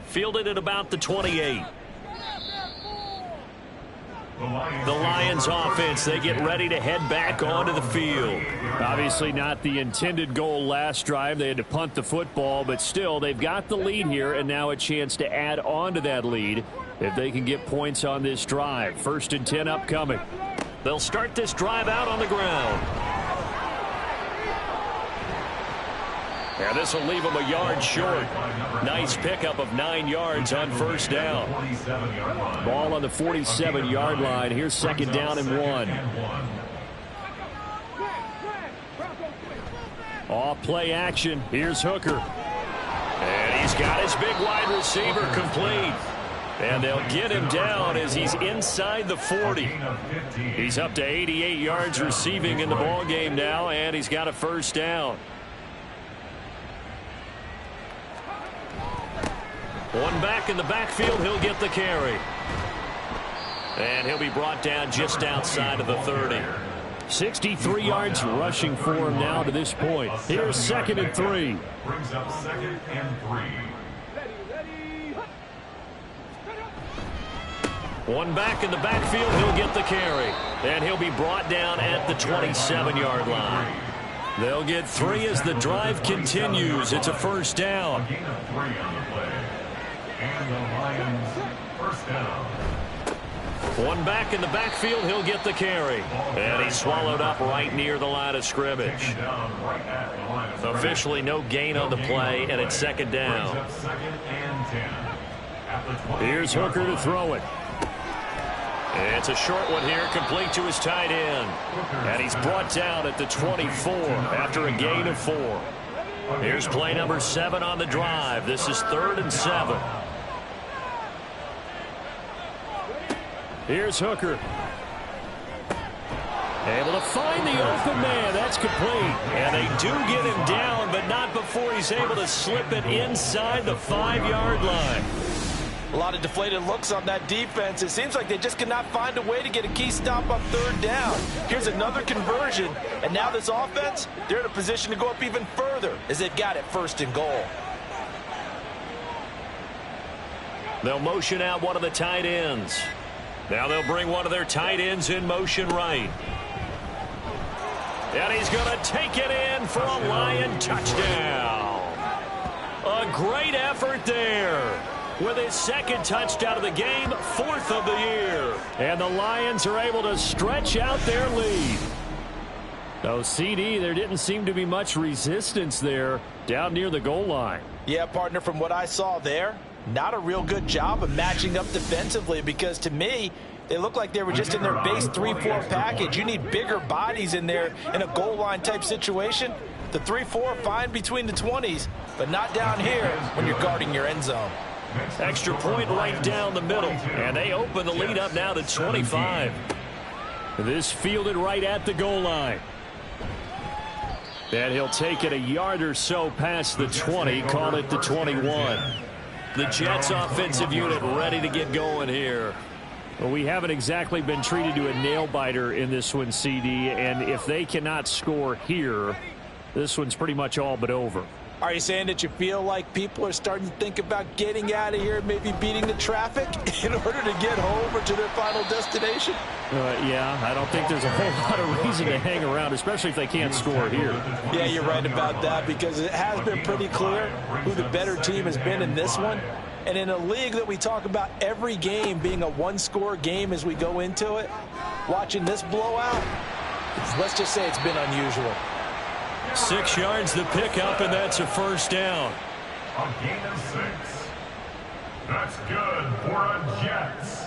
Fielded at about the 28. The Lions offense, they get ready to head back onto the field. Obviously not the intended goal last drive. They had to punt the football, but still they've got the lead here and now a chance to add on to that lead if they can get points on this drive. 1st and 10 upcoming. They'll start this drive out on the ground. And this will leave him a yard short. Nice pickup of 9 yards on first down. Ball on the 47-yard line. Here's second down and 1. Off play action. Here's Hooker. And he's got his big wide receiver complete. And they'll get him down as he's inside the 40. He's up to 88 yards receiving in the ball game now, and he's got a first down. One back in the backfield, he'll get the carry. And he'll be brought down just outside of the 30. 63 yards rushing for him now to this point. Here's second and 3. Brings up second and 3. One back in the backfield, he'll get the carry. And he'll be brought down at the 27-yard line. They'll get 3 as the drive continues. It's a first down. Gain of 3 on the play. And the Lions first down. One back in the backfield, he'll get the carry. And he's swallowed up right near the line of scrimmage. Officially no gain on the play, and it's second down. Here's Hooker to throw it. It's a short one here, complete to his tight end. And he's brought down at the 24 after a gain of 4. Here's play number 7 on the drive. This is 3rd and 7. Here's Hooker. Able to find the open man. That's complete. And they do get him down, but not before he's able to slip it inside the 5-yard line. A lot of deflated looks on that defense. It seems like they just cannot find a way to get a key stop on 3rd down. Here's another conversion, and now this offense, they're in a position to go up even further as they've got it 1st and goal. They'll motion out one of the tight ends. Now they'll bring one of their tight ends in motion right. And he's going to take it in for a Lion touchdown. A great effort there. With his 2nd touchdown of the game, 4th of the year. And the Lions are able to stretch out their lead. So, CD, there didn't seem to be much resistance there down near the goal line. Yeah, partner, from what I saw there, not a real good job of matching up defensively, because to me, they look like they were just in their base 3-4 package. You need bigger bodies in there in a goal line type situation. The 3-4 fine between the 20s, but not down here when you're guarding your end zone. Extra point right down the middle, and they open the lead up now to 25. This fielded right at the goal line. And he'll take it a yard or so past the 20, call it the 21. The Jets offensive unit ready to get going here. Well, we haven't exactly been treated to a nail-biter in this one, CD, and if they cannot score here, this one's pretty much all but over. Are you saying that you feel like people are starting to think about getting out of here, maybe beating the traffic in order to get home or to their final destination? Yeah, I don't think there's a whole lot of reason to hang around, especially if they can't score here. Yeah, you're right about that, because it has been pretty clear who the better team has been in this one. And in a league that we talk about every game being a one-score game as we go into it, watching this blowout, let's just say it's been unusual. 6 yards the pickup, and that's a first down. A gain of 6. That's good for a Jets.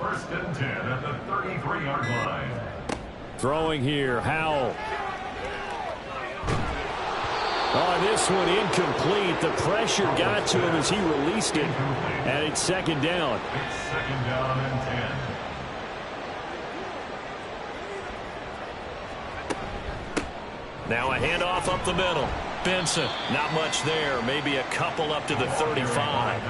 1st and 10 at the 33-yard line. Throwing here, Howell. Oh, this one incomplete. The pressure got to him as he released it, and it's 2nd down. It's 2nd down and 10. Now a handoff up the middle. Benson, not much there. Maybe a couple up to the 35.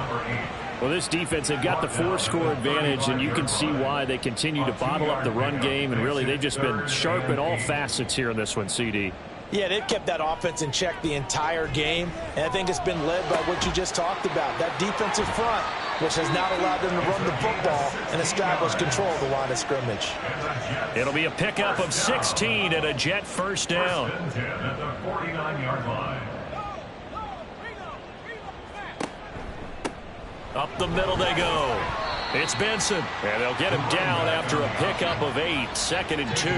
Well, this defense, they've got the 4-score advantage, and you can see why they continue to bottle up the run game, and really they've just been sharp in all facets here in this one, CD. Yeah, they've kept that offense in check the entire game, and I think it's been led by what you just talked about, that defensive front, which has not allowed them to run the football and establish control of the line of scrimmage. It'll be a pickup of 16 and a Jet first down. 1st and 10 at the 49-yard line. Up the middle they go. It's Benson, and they'll get him down after a pickup of 8, 2nd and 2.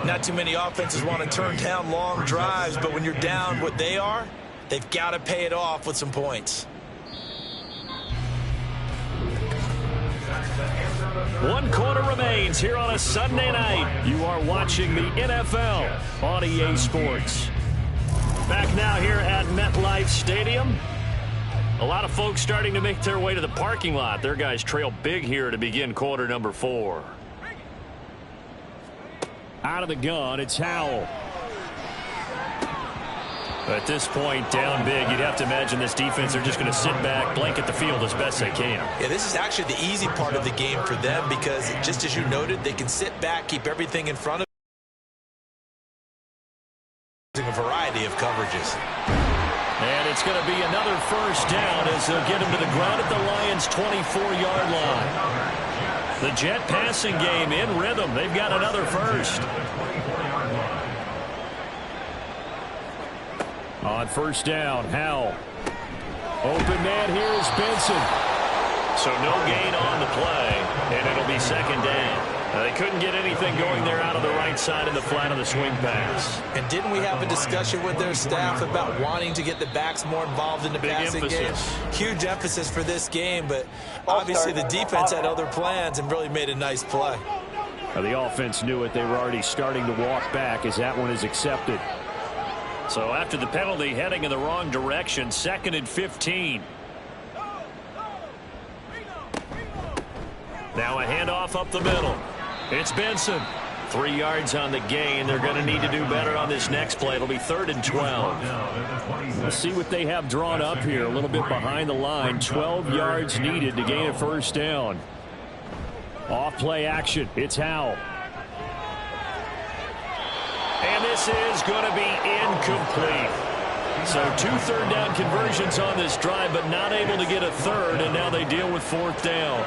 Not too many offenses want to turn down long drives, but when you're down what they are, they've got to pay it off with some points. 1 quarter remains here on a Sunday night. You are watching the NFL on EA Sports. Back now here at MetLife Stadium. A lot of folks starting to make their way to the parking lot. Their guys trail big here to begin quarter number 4. Out of the gun, it's Howell. At this point, down big, you'd have to imagine this defense, they're just going to sit back, blanket the field as best they can. Yeah, this is actually the easy part of the game for them because, just as you noted, they can sit back, keep everything in front of them. A variety of coverages. And it's going to be another first down as they'll get him to the ground at the Lions' 24-yard line. The Jet passing game in rhythm. They've got another first. On first down, Howell. Open man here is Benson. So no gain on the play, and it'll be second down. They couldn't get anything going there out of the right side of the flat of the swing pass. And didn't we have a discussion with their staff about wanting to get the backs more involved in the passing game? Huge emphasis for this game, but obviously the defense had other plans and really made a nice play. The offense knew it. They were already starting to walk back as that one is accepted. So after the penalty, heading in the wrong direction, 2nd and 15. Now a handoff up the middle. It's Benson. 3 yards on the gain. They're going to need to do better on this next play. It'll be 3rd and 12. Let's see what they have drawn up here. A little bit behind the line. 12 yards needed to gain a first down. Off play action. It's Howell. And this is going to be incomplete. So 2 third down conversions on this drive, but not able to get a third, and now they deal with 4th down.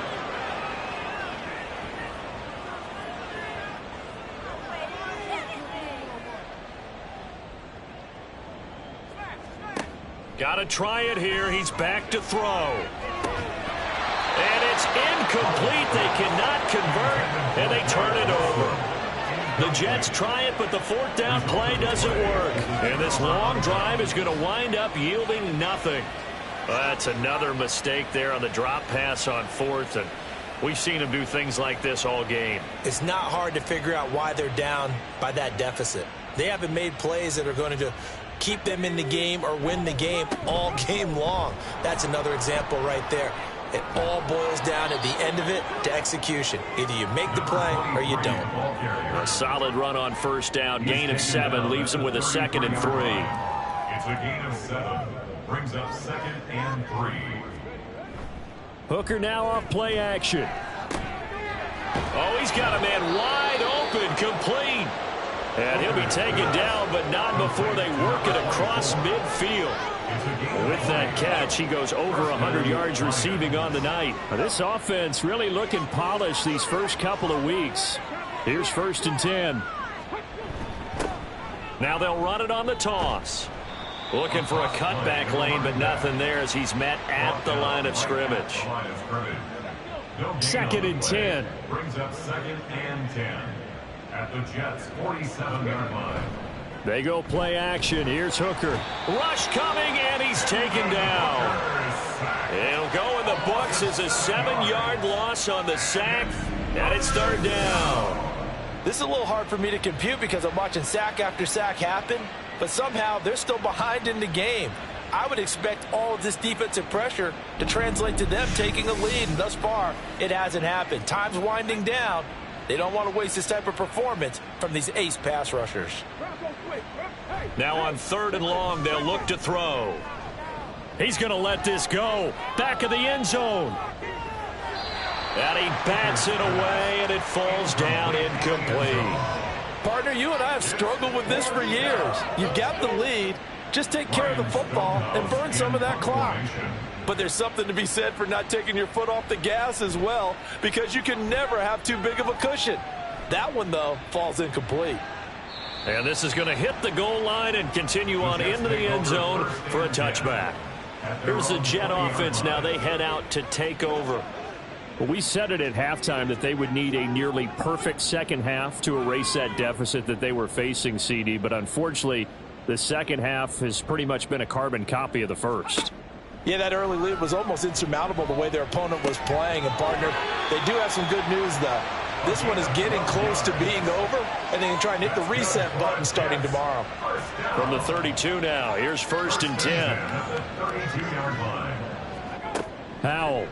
Got to try it here. He's back to throw. And it's incomplete. They cannot convert, and they turn it over. The Jets try it, but the 4th down play doesn't work. And this long drive is going to wind up yielding nothing. That's another mistake there on the drop pass on 4th, and we've seen them do things like this all game. It's not hard to figure out why they're down by that deficit. They haven't made plays that are going to keep them in the game or win the game all game long. That's another example right there. It all boils down at the end of it to execution. Either you make the play or you don't. A solid run on first down. Gain of 7 leaves them with a 2nd and 3. It's a gain of 7. Brings up 2nd and 3. Hooker now off play action. Oh, he's got a man wide open, complete. And he'll be taken down, but not before they work it across midfield. With that catch, he goes over 100 yards receiving on the night. This offense really looking polished these first couple of weeks. Here's 1st and 10. Now they'll run it on the toss. Looking for a cutback lane, but nothing there as he's met at the line of scrimmage. 2nd and 10. Brings up 2nd and 10 at the Jets' 47-yard line. They go play action. Here's Hooker. Rush coming, and he's taken down. It'll go in the books as a 7-yard loss on the sack, and it's 3rd down. This is a little hard for me to compute because I'm watching sack after sack happen, but somehow they're still behind in the game. I would expect all of this defensive pressure to translate to them taking a lead, and thus far, it hasn't happened. Time's winding down. They don't want to waste this type of performance from these ace pass rushers. Now on 3rd and long, they'll look to throw. He's going to let this go. Back of the end zone. And he bats it away, and it falls down incomplete. Partner, you and I have struggled with this for years. You've got the lead. Just take care of the football and burn some of that clock. But there's something to be said for not taking your foot off the gas as well, because you can never have too big of a cushion. That one, though, falls incomplete. And this is going to hit the goal line and continue on into the end zone for a touchback. Here's the Jet offense now. They head out to take over. Well, we said it at halftime that they would need a nearly perfect second half to erase that deficit that they were facing, CD. But unfortunately, the second half has pretty much been a carbon copy of the first. Yeah, that early lead was almost insurmountable the way their opponent was playing. And, partner, they do have some good news, though. This one is getting close to being over, and they can try and hit the reset button starting tomorrow. From the 32 now, here's 1st and 10. Howell.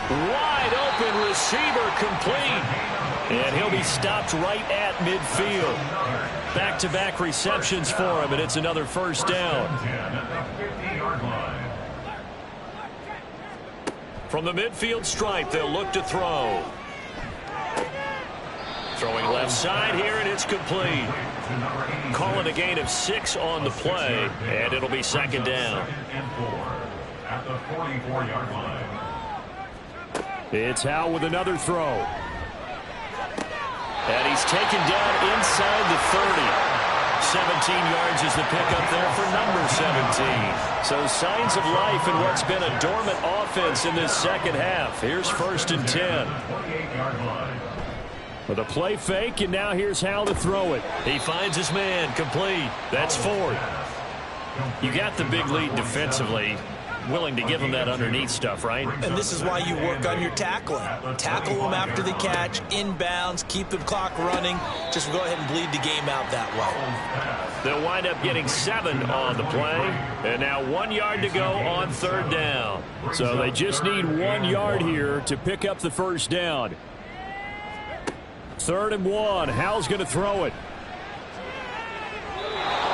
Wide open receiver complete. And he'll be stopped right at midfield. Back-to-back receptions for him, and it's another 1st down. From the midfield stripe, they'll look to throw. Throwing left side here, and it's complete. Calling a gain of 6 on the play, and it'll be 2nd down. At the 44-yard line. It's Howell with another throw. And he's taken down inside the 30. 17 yards is the pickup there for number 17. So signs of life in what's been a dormant offense in this second half. Here's 1st and 10. With a play fake, and now here's Howell to throw it. He finds his man, complete. That's 4th. You got the big lead defensively. Willing to give them that underneath stuff, right? And this is why you work on your tackling. Tackle them after the catch, inbounds, keep the clock running. Just go ahead and bleed the game out that way. They'll wind up getting 7 on the play. And now 1 yard to go on 3rd down. So they just need 1 yard here to pick up the 1st down. 3rd and 1. Howell's going to throw it.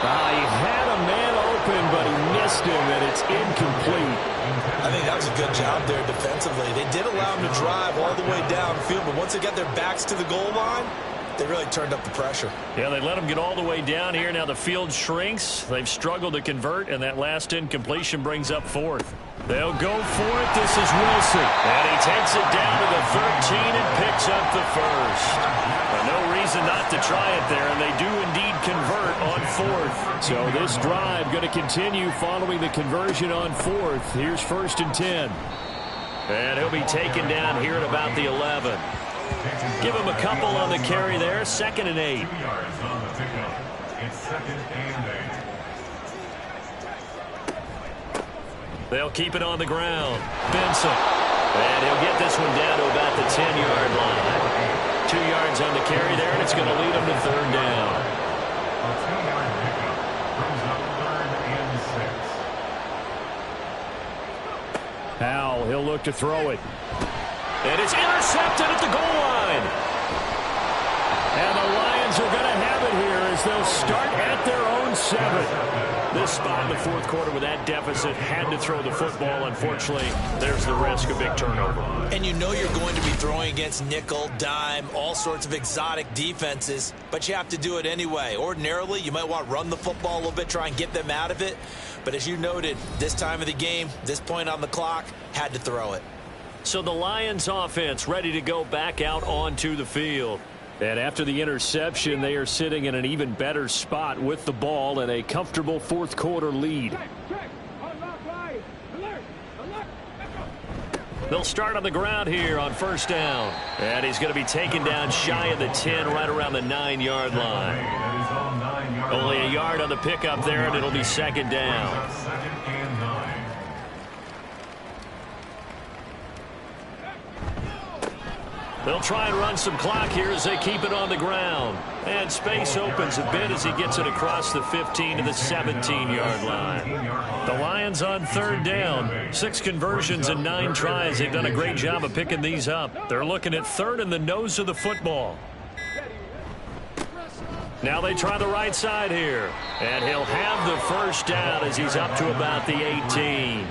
He had a man open, but he missed him, and it's incomplete. I think that was a good job there defensively. They did allow him to drive all the way downfield, but once they got their backs to the goal line, they really turned up the pressure. Yeah, they let him get all the way down here. Now the field shrinks. They've struggled to convert, and that last incompletion brings up 4th. They'll go for it. This is Wilson. And he takes it down to the 13 and picks up the 1st. No reason not to try it there, and they do indeed convert on 4th. So this drive going to continue following the conversion on 4th. Here's 1st and 10. And he'll be taken down here at about the 11. Give him a couple on the carry there. 2nd and 8. 2 yards on the pickup. It's 2nd and 8. They'll keep it on the ground. Benson. And he'll get this one down to about the 10-yard line. 2 yards on the carry there, and it's going to lead him to 3rd down. A 2-yard pickup brings up 3rd and 6. Howell, he'll look to throw it. And it's intercepted at the goal line. And the Lions are going to have it here as they'll start at their own 7. This spot in the 4th quarter with that deficit had to throw the football. Unfortunately, there's the risk of big turnover. And you know you're going to be throwing against nickel, dime, all sorts of exotic defenses, but you have to do it anyway. Ordinarily, you might want to run the football a little bit, try and get them out of it. But as you noted, this time of the game, this point on the clock, had to throw it. So the Lions offense ready to go back out onto the field. And after the interception, they are sitting in an even better spot with the ball and a comfortable 4th quarter lead. They'll start on the ground here on 1st down. And he's going to be taken down shy of the 10, right around the 9-yard line. Only a yard on the pickup there, and it'll be 2nd down. 2nd and 9. They'll try and run some clock here as they keep it on the ground. And space opens a bit as he gets it across the 15 to the 17-yard line. The Lions on 3rd down. 6 conversions and 9 tries. They've done a great job of picking these up. They're looking at 3rd in the nose of the football. Now they try the right side here. And he'll have the 1st down as he's up to about the 18.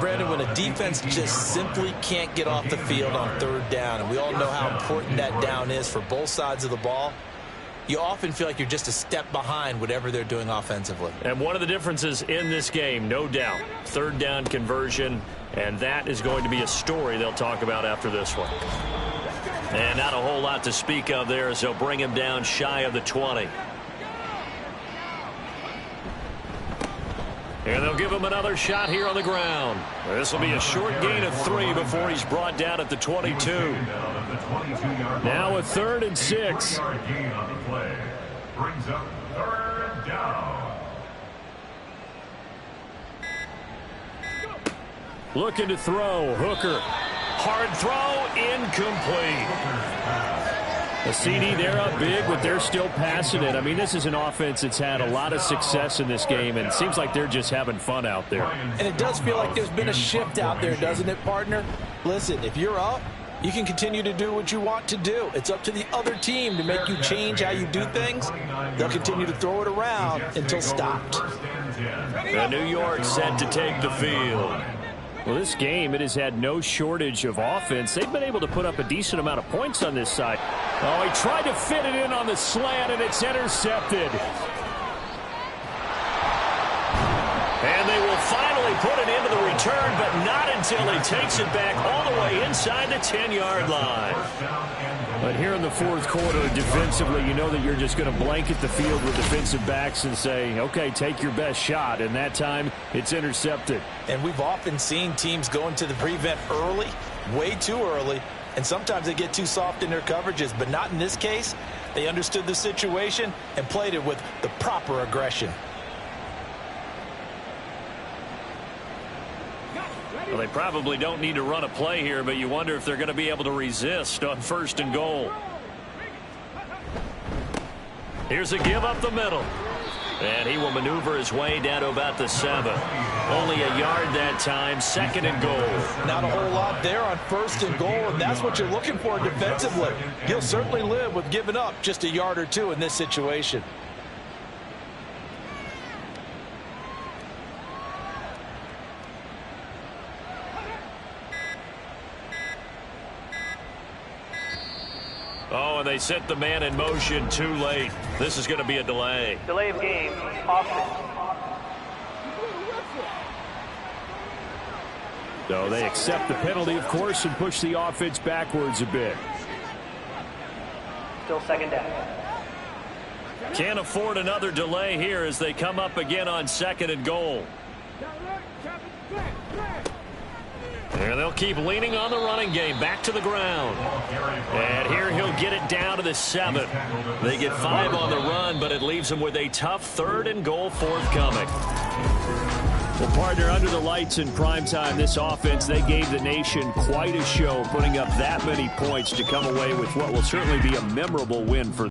Brandon, when a defense just simply can't get off the field on 3rd down, and we all know how important that down is for both sides of the ball, you often feel like you're just a step behind whatever they're doing offensively. And one of the differences in this game, no doubt, 3rd down conversion, and that is going to be a story they'll talk about after this one. And not a whole lot to speak of there as they'll bring him down shy of the 20. And they'll give him another shot here on the ground. This will be a short gain of 3 before he's brought down at the 22. Now a 3rd and 6. Gain on the play brings up 3rd down. Looking to throw. Hooker. Hard throw. Incomplete. A CD, they're up big, but they're still passing it. I mean, this is an offense that's had a lot of success in this game, and it seems like they're just having fun out there. And it does feel like there's been a shift out there, doesn't it, partner? Listen, if you're up, you can continue to do what you want to do. It's up to the other team to make you change how you do things. They'll continue to throw it around until stopped. And New York set to take the field. Well, this game, it has had no shortage of offense. They've been able to put up a decent amount of points on this side. Oh, he tried to fit it in on the slant, and it's intercepted. And they will finally put it into the return, but not until he takes it back all the way inside the 10-yard line. But here in the 4th quarter, defensively, you know that you're just going to blanket the field with defensive backs and say, okay, take your best shot. And that time, it's intercepted. And we've often seen teams go into the prevent early, way too early, and sometimes they get too soft in their coverages. But not in this case. They understood the situation and played it with the proper aggression. Well, they probably don't need to run a play here, but you wonder if they're going to be able to resist on 1st and goal. Here's a give up the middle. And he will maneuver his way down to about the 7. Only a yard that time, 2nd and goal. Not a whole lot there on 1st and goal, and that's what you're looking for defensively. He'll certainly live with giving up just a yard or 2 in this situation. Oh, and they set the man in motion too late. This is going to be a delay. Delay of game, offense. So they accept the penalty, of course, and push the offense backwards a bit. Still 2nd down. Can't afford another delay here as they come up again on 2nd and goal. And they'll keep leaning on the running game. Back to the ground. And here he'll get it down to the 7. They get 5 on the run, but it leaves them with a tough 3rd and goal forthcoming. Well, partner, under the lights in primetime, this offense, they gave the nation quite a show, putting up that many points to come away with what will certainly be a memorable win for them.